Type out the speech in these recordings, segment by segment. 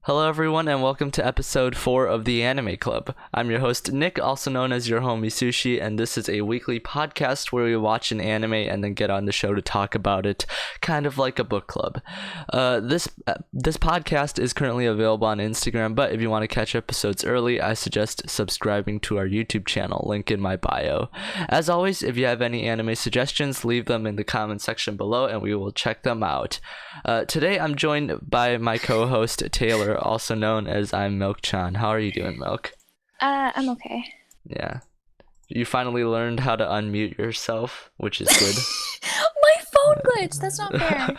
Hello, everyone, and welcome to episode 4 of the Anime Club. I'm your host, Nick, also known as your homie Sushi, and this is a weekly podcast where we watch an anime and then get on the show to talk about it, kind of like a book club. This podcast is currently available on Instagram, but if you want to catch episodes early, I suggest subscribing to our YouTube channel, link in my bio. As always, if you have any anime suggestions, leave them in the comment section below, and we will check them out. Today, I'm joined by my co-host, Taylor, also known as I'm Milk-chan. How are you doing, Milk? I'm okay. Yeah. You finally learned how to unmute yourself, which is good. My phone glitched! That's not fair.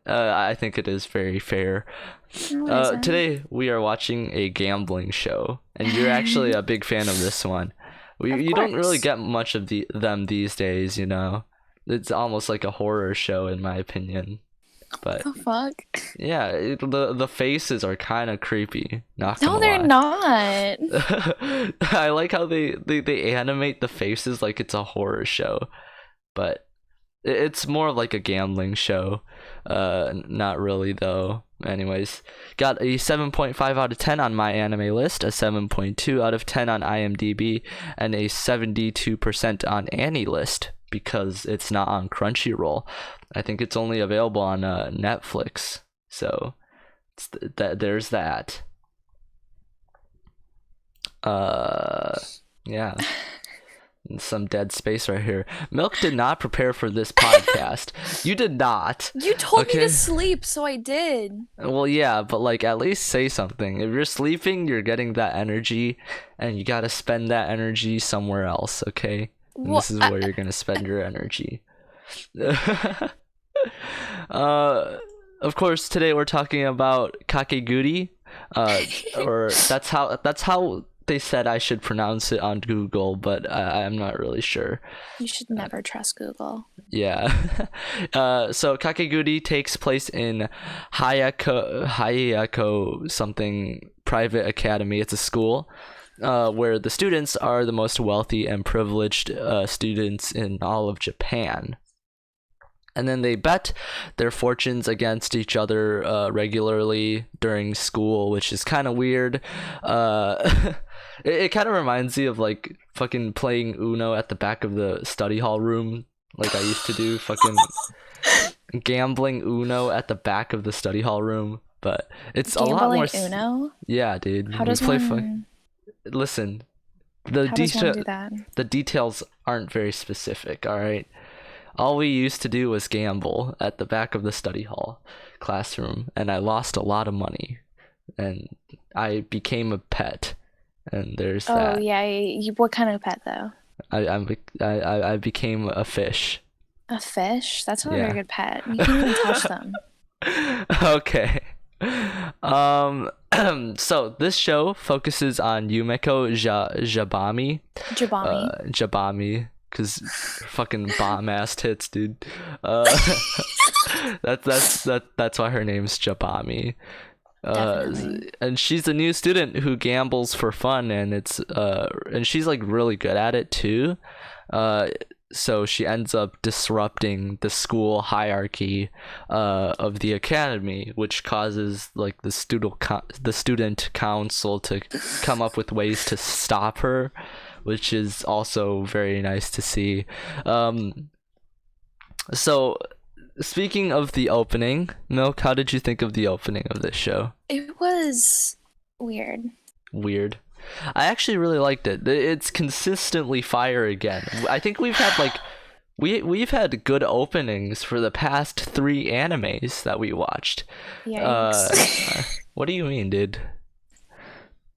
I think it is very fair. No, today, we are watching a gambling show, and you're actually a big fan of this one. You don't really get much of them these days, you know? It's almost like a horror show, in my opinion. But what the fuck? yeah, the faces are kind of creepy. Not No, gonna they're lie. not. I like how they animate the faces like it's a horror show, but it's more like a gambling show. Not really though. Anyways, got a 7.5 out of 10 on my anime list, a 7.2 out of 10 on IMDb, and a 72% on Annie list because it's not on Crunchyroll. I think it's only available on Netflix. So there's that. Yeah. Some dead space right here. Milk did not prepare for this podcast. You did not. You told me to sleep, so I did. Well, yeah, but like at least say something. If you're sleeping, you're getting that energy, and you gotta spend that energy somewhere else, okay? And this is where you're gonna spend your energy. Of course, today we're talking about Kakegurui, or that's how they said I should pronounce it on Google, but I'm not really sure. You should never trust Google. Yeah. So Kakegurui takes place in Hayako something private academy. It's a school where the students are the most wealthy and privileged students in all of Japan. And then they bet their fortunes against each other regularly during school, which is kind of weird. It kind of reminds me of like fucking playing Uno at the back of the study hall room, like I used to do. Fucking gambling Uno at the back of the study hall room, but it's gambling a lot more. Uno? Yeah, dude. How does one? Listen, How does one do that? the details aren't very specific. All right. All we used to do was gamble at the back of the study hall classroom, and I lost a lot of money, and I became a pet, and there's that. Oh yeah, what kind of pet though? I became a fish. A fish? That's not a Yeah. very good pet. You can't even touch them. Okay. So this show focuses on Yumeko Jabami. Jabami. Jabami. Cause fucking bomb ass tits, dude. That's why her name's Jabami. Definitely. And she's a new student who gambles for fun, and and she's like really good at it too. So she ends up disrupting the school hierarchy of the academy, which causes like the student council to come up with ways to stop her, which is also very nice to see. So speaking of the opening, Milk, how did you think of the opening of this show? It was weird. Weird. I actually really liked it. It's consistently fire again. I think we've had like we've had good openings for the past 3 animes that we watched. Yikes. What do you mean, dude?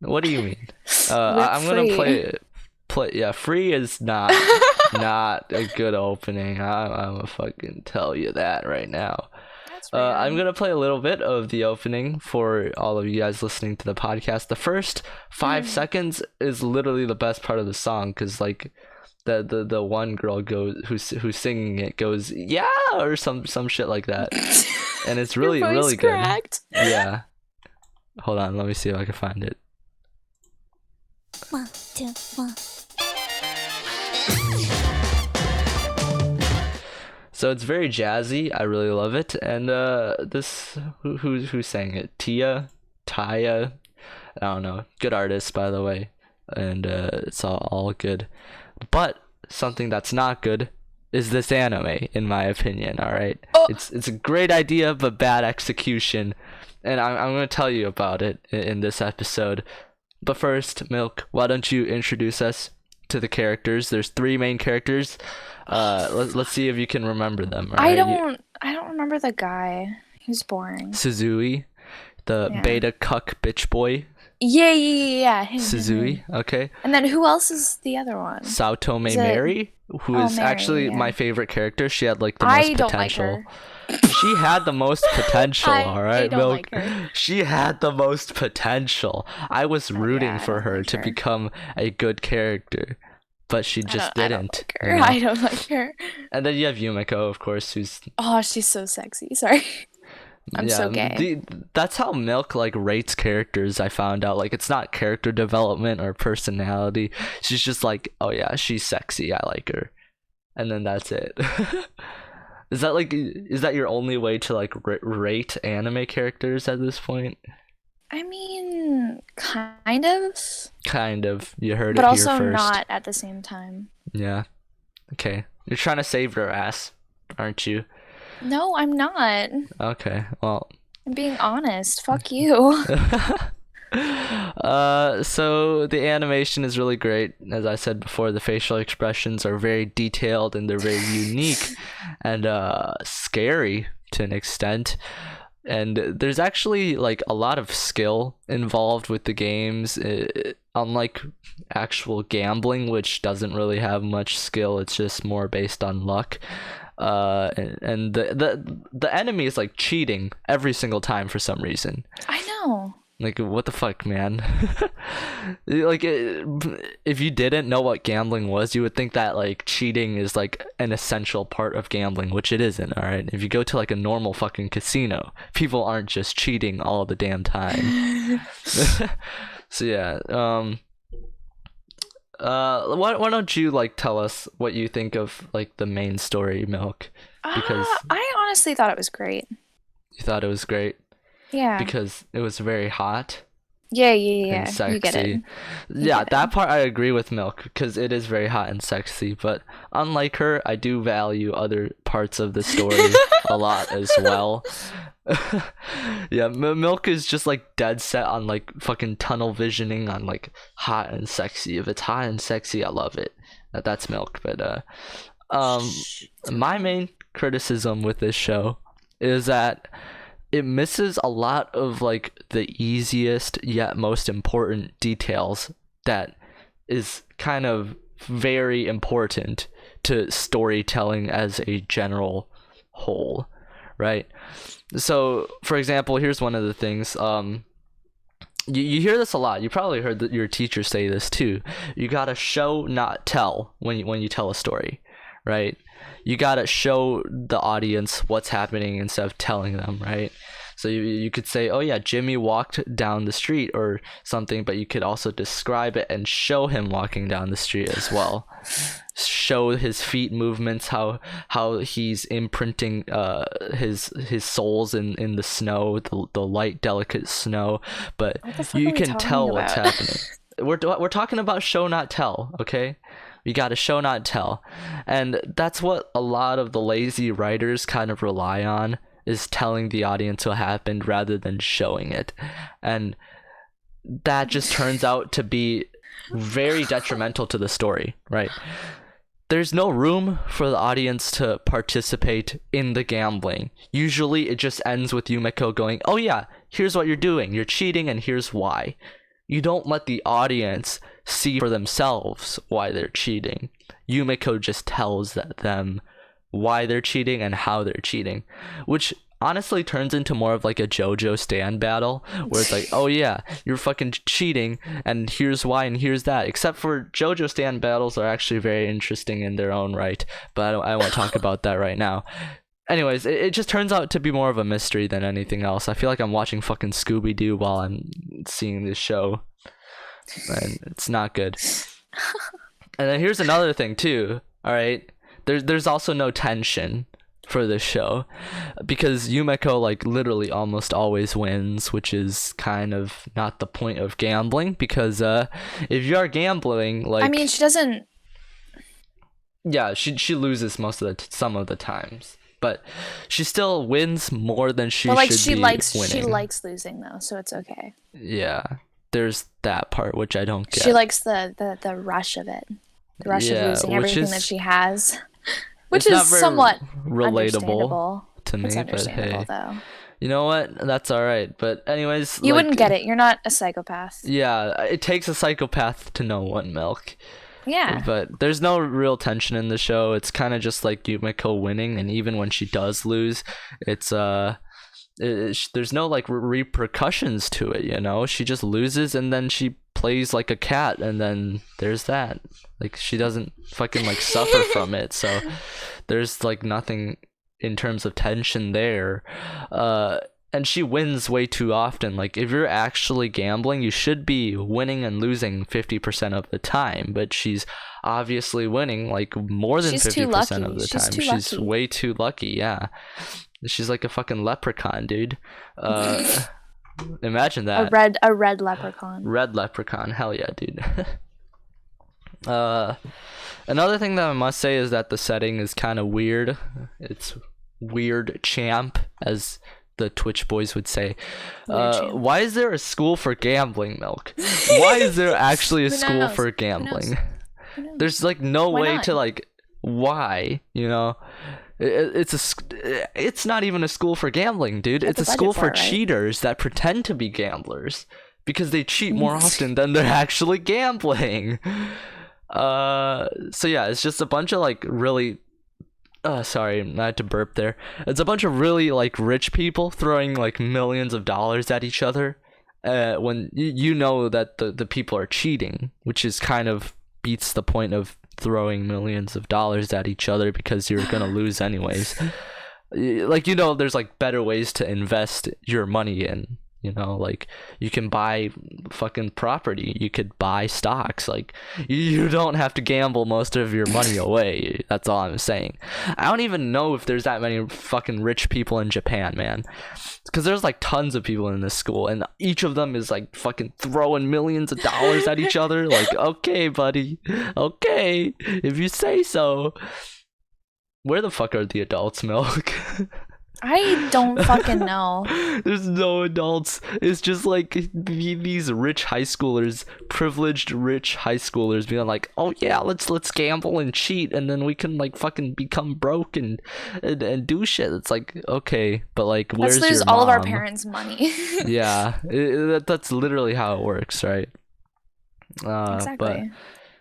What do you mean? I'm gonna play. Yeah, Free is not a good opening. I'm gonna fucking tell you that right now. I'm gonna play a little bit of the opening for all of you guys listening to the podcast. The first 5 seconds is literally the best part of the song, because like the one girl who's singing it goes yeah or some shit like that, and it's really Your voice really good. cracked. Yeah. Hold on, let me see if I can find it. 1, 2, 1. So it's very jazzy. I really love it. And this who sang it? Tia. Taya. I don't know. Good artist, by the way, and it's all good. But something that's not good is this anime, in my opinion. All right, Oh. it's a great idea but bad execution, and I'm gonna tell you about it in this episode. But first, Milk, why don't you introduce us to the characters? There's 3 main characters. Let's see if you can remember them. All I right? don't remember the guy. He was boring. Suzui, the Yeah. beta cuck bitch boy. Yeah. Him. Suzui, okay. And then who else is the other one? Sao Tome Is it- Mary, who is Mary, actually yeah. my favorite character. She had like the most I don't like potential. her. She had the most potential, all right, I don't Milk. like her. She had the most potential. I was rooting I for don't her like to her. become a good character, but she just I didn't. don't like you her. know? I don't like her. And then you have Yumiko, of course, who's Oh, she's so sexy. Sorry. I'm so gay. That's how Milk like rates characters. I found out like it's not character development or personality. She's just like, oh yeah, she's sexy. I like her, and then that's it. Is that your only way to like rate anime characters at this point? I mean, kind of, Kind of. You heard but it also here first. not at the same time. Yeah. Okay. You're trying to save her ass, aren't you? No, I'm not. Okay. Well. I'm being honest. Fuck you. So the animation is really great. As I said before, the facial expressions are very detailed and they're very unique and scary to an extent. And there's actually like a lot of skill involved with the games, unlike actual gambling, which doesn't really have much skill. It's just more based on luck. And the enemy is like cheating every single time for some reason. I know. Like, what the fuck, man? Like, if you didn't know what gambling was, you would think that, like, cheating is, like, an essential part of gambling, which it isn't, alright? If you go to, like, a normal fucking casino, people aren't just cheating all the damn time. So, yeah, why don't you, like, tell us what you think of, like, the main story, Milk? Because I honestly thought it was great. you thought it was great? Yeah. Because it was very hot. Yeah. And sexy. You get it. Yeah, that part I agree with Milk because it is very hot and sexy. But unlike her, I do value other parts of the story a lot as well. Yeah, Milk is just like dead set on like fucking tunnel visioning on like hot and sexy. If it's hot and sexy, I love it. That's Milk. But my main criticism with this show is that it misses a lot of like the easiest yet most important details that is kind of very important to storytelling as a general whole, right? So, for example, here's one of the things. You hear this a lot. You probably heard your teacher say this too. You gotta show, not tell, when you tell a story, right? You gotta show the audience what's happening instead of telling them, right? So you could say, oh yeah, Jimmy walked down the street or something, but you could also describe it and show him walking down the street as well. Show his feet movements, how he's imprinting his soles in the snow, the light, delicate snow, but you can tell what's happening. We're talking about show, not tell, okay? You gotta show, not tell. And that's what a lot of the lazy writers kind of rely on, is telling the audience what happened rather than showing it. And that just turns out to be very detrimental to the story, right? There's no room for the audience to participate in the gambling. Usually it just ends with Yumiko going, oh yeah, here's what you're doing. You're cheating and here's why. You don't let the audience see for themselves why they're cheating. Yumiko just tells them why they're cheating and how they're cheating, which honestly turns into more of like a JoJo stand battle, where it's like, oh yeah, you're fucking cheating and here's why and here's that. Except for JoJo stand battles are actually very interesting in their own right, but I won't talk about that right now. Anyways, it just turns out to be more of a mystery than anything else. I feel like I'm watching fucking Scooby-Doo while I'm seeing this show, and it's not good. And then here's another thing too, all right? There's also no tension. for this show, because Yumeko like literally almost always wins, which is kind of not the point of gambling, because if you are gambling, like, I mean, she doesn't. yeah, she loses most of some of the times, but she still wins more than she But like should she be likes winning. she likes losing though, so it's okay. Yeah, there's that part which I don't get. She likes the rush of it, the rush of losing everything that she has, which it's is not very somewhat relatable to me. It's But understandable hey, though. you know what? That's all right. But anyways, You like, wouldn't get it. You're not a psychopath. yeah, it takes a psychopath to know one milk. Yeah. But there's no real tension in the show. It's kind of just like Yumeko winning, and even when she does lose, it's there's no like repercussions to it, you know. She just loses and then she plays like a cat, and then there's that. Like, she doesn't fucking like suffer from it. So there's like nothing in terms of tension there. And she wins way too often. Like, if you're actually gambling, you should be winning and losing 50% of the time, but she's obviously winning like more than 50% of the time. She's way too lucky. Yeah, she's like a fucking leprechaun, dude. Imagine that. A red leprechaun. Red leprechaun, hell yeah, dude. Another thing that I must say is that the setting is kind of weird. It's weird champ, as the Twitch boys would say. Why is there a school for gambling, Milk? Why is there actually a school for gambling? There's like no way to like, why, you know? It's not even a school for gambling, dude. It's a school for cheaters that pretend to be gamblers because they cheat more often than they're actually gambling. So yeah, it's just a bunch of like really sorry, I had to burp there. It's a bunch of really like rich people throwing like millions of dollars at each other when you know that the people are cheating, which is kind of beats the point of throwing millions of dollars at each other, because you're gonna lose anyways. Like, you know, there's like better ways to invest your money in. You know, like, you can buy fucking property, you could buy stocks. Like, you don't have to gamble most of your money away. That's all I'm saying. I don't even know if there's that many fucking rich people in Japan, man, because there's like tons of people in this school, and each of them is like fucking throwing millions of dollars at each other. Like, okay, buddy, okay, if you say so. Where the fuck are the adults, Milk? I don't fucking know. There's no adults. It's just like these rich high schoolers, privileged rich high schoolers, being like, "Oh yeah, let's gamble and cheat, and then we can like fucking become broke and do shit." It's like, okay, but like, where's let's lose your all mom? of our parents' money. Yeah, that's literally how it works, right? Exactly. But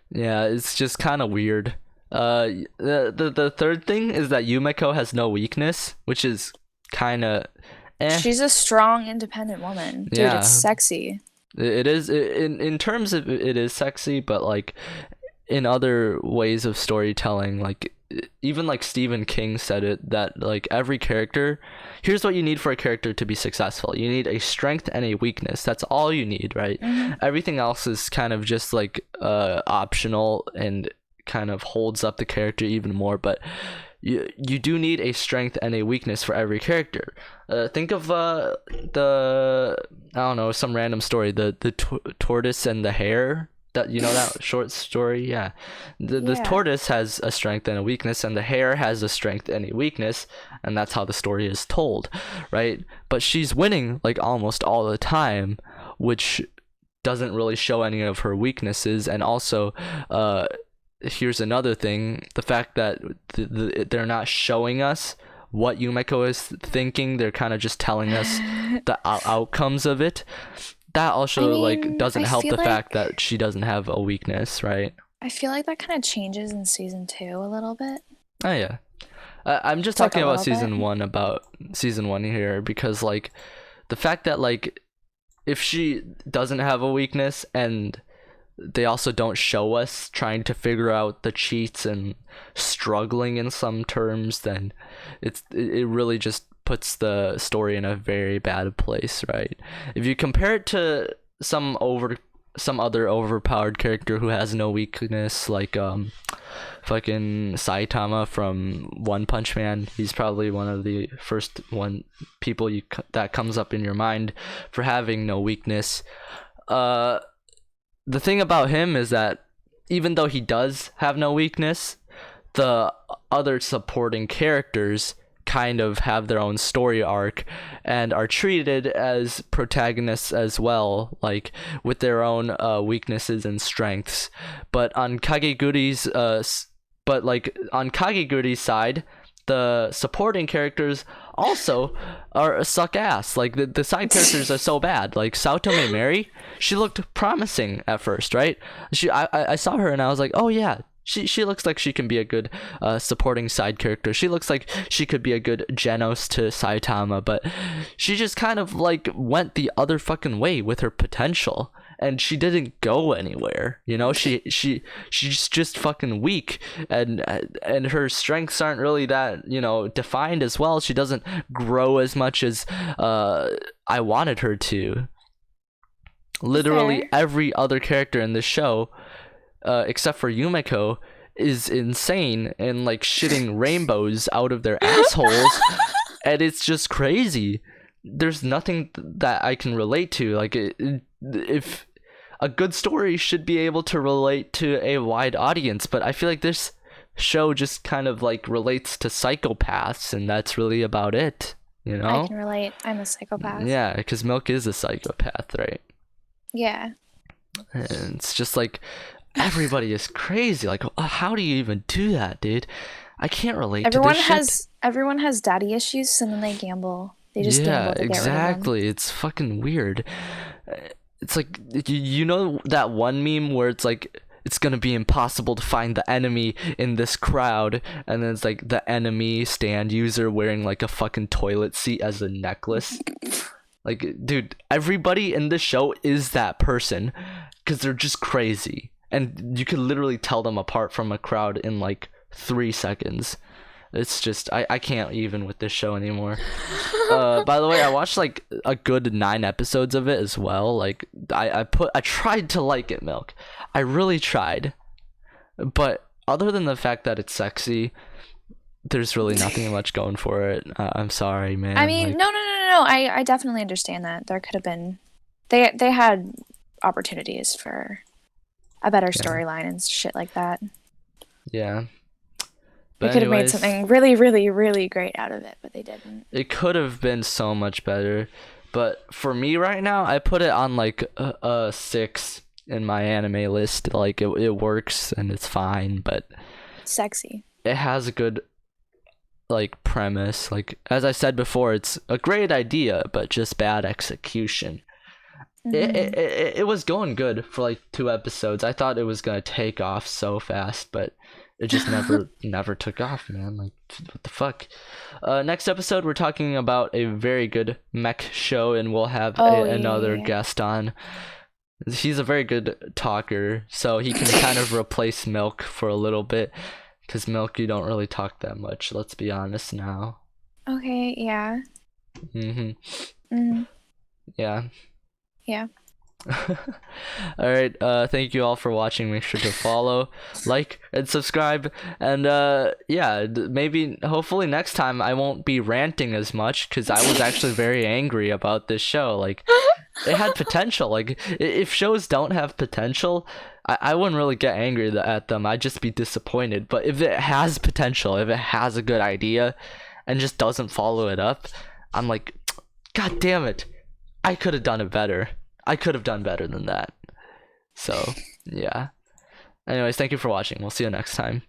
yeah, it's just kind of weird. The third thing is that Yumeko has no weakness, which is kind of She's a strong, independent woman. Dude, yeah. It's sexy. It is, in terms of it is sexy, but like in other ways of storytelling, like even like Stephen King said it, that like every character, here's what you need for a character to be successful. You need a strength and a weakness. That's all you need, right? Mm-hmm. Everything else is kind of just like optional and kind of holds up the character even more, but you do need a strength and a weakness for every character. Think of the, I don't know, some random story, the tortoise and the hare, that, you know, that short story. Yeah, the tortoise has a strength and a weakness, and the hare has a strength and a weakness, and that's how the story is told, right? But she's winning like almost all the time, which doesn't really show any of her weaknesses. And also here's another thing, the fact that they're not showing us what Yumeko is thinking. They're kind of just telling us the outcomes of it. That also like doesn't help the fact that she doesn't have a weakness, right? I feel like that kind of changes in season 2 a little bit. Oh yeah, I'm just talking about season 1 here, because like the fact that like if she doesn't have a weakness and they also don't show us trying to figure out the cheats and struggling in some terms, then it really just puts the story in a very bad place, right? If you compare it to some some other overpowered character who has no weakness, like fucking Saitama from One Punch Man. He's probably one of the first people that comes up in your mind for having no weakness. The thing about him is that even though he does have no weakness, the other supporting characters kind of have their own story arc and are treated as protagonists as well, like with their own weaknesses and strengths. But on Kakeguruy's side, the supporting characters also are suck ass. Like the side characters are so bad. Like Saotome Mary, she looked promising at first, right? I saw her and I was like, oh yeah, she looks like she can be a good supporting side character. She looks like she could be a good Genos to Saitama, but she just kind of like went the other fucking way with her potential, and she didn't go anywhere. You know, she's just fucking weak, and her strengths aren't really that, you know, defined as well. She doesn't grow as much as I wanted her to. Literally every other character in this show, except for Yumeko, is insane and like shitting rainbows out of their assholes, and it's just crazy. There's nothing that I can relate to. Like, if a good story should be able to relate to a wide audience, but I feel like this show just kind of like relates to psychopaths, and that's really about it. You know, I can relate. I'm a psychopath. Yeah, because Milk is a psychopath, right? Yeah. And it's just like, everybody is crazy. Like, how do you even do that, dude? I can't relate to this shit. Everyone has daddy issues, and then they gamble. They just gamble to exactly. get rid of them. It's fucking weird. It's like, you know that one meme where it's like, it's gonna be impossible to find the enemy in this crowd, and then it's like the enemy stand user wearing like a fucking toilet seat as a necklace. Like, dude, everybody in this show is that person, because they're just crazy. And you could literally tell them apart from a crowd in like 3 seconds. It's just, I can't even with this show anymore. By the way, I watched like a good 9 episodes of it as well. Like, I tried to like it, Milk. I really tried. But other than the fact that it's sexy, there's really nothing much going for it. I'm sorry, man. I mean, like, no. I definitely understand that. There could have been, they had opportunities for a better storyline and shit like that. Yeah. They could have made something really, really, really great out of it, but they didn't. It could have been so much better. But for me right now, I put it on like a 6 in my anime list. Like, it works and it's fine, but sexy. It has a good like premise. Like, as I said before, it's a great idea, but just bad execution. It was going good for like 2 episodes. I thought it was gonna take off so fast, but it just never took off, man. Like, what the fuck? Next episode, we're talking about a very good mech show, and we'll have another guest on. He's a very good talker, so he can kind of replace Milk for a little bit, because Milk, you don't really talk that much. Let's be honest now. Okay. Yeah. Yeah. Yeah. All right, thank you all for watching. Make sure to follow, like, and subscribe, and maybe hopefully next time I won't be ranting as much, because I was actually very angry about this show. Like, it had potential. Like, if shows don't have potential, I wouldn't really get angry at them. I'd just be disappointed. But if it has potential, if it has a good idea and just doesn't follow it up, I'm like, God damn it, I could have done it better. I could have done better than that. So, yeah. Anyways, thank you for watching. We'll see you next time.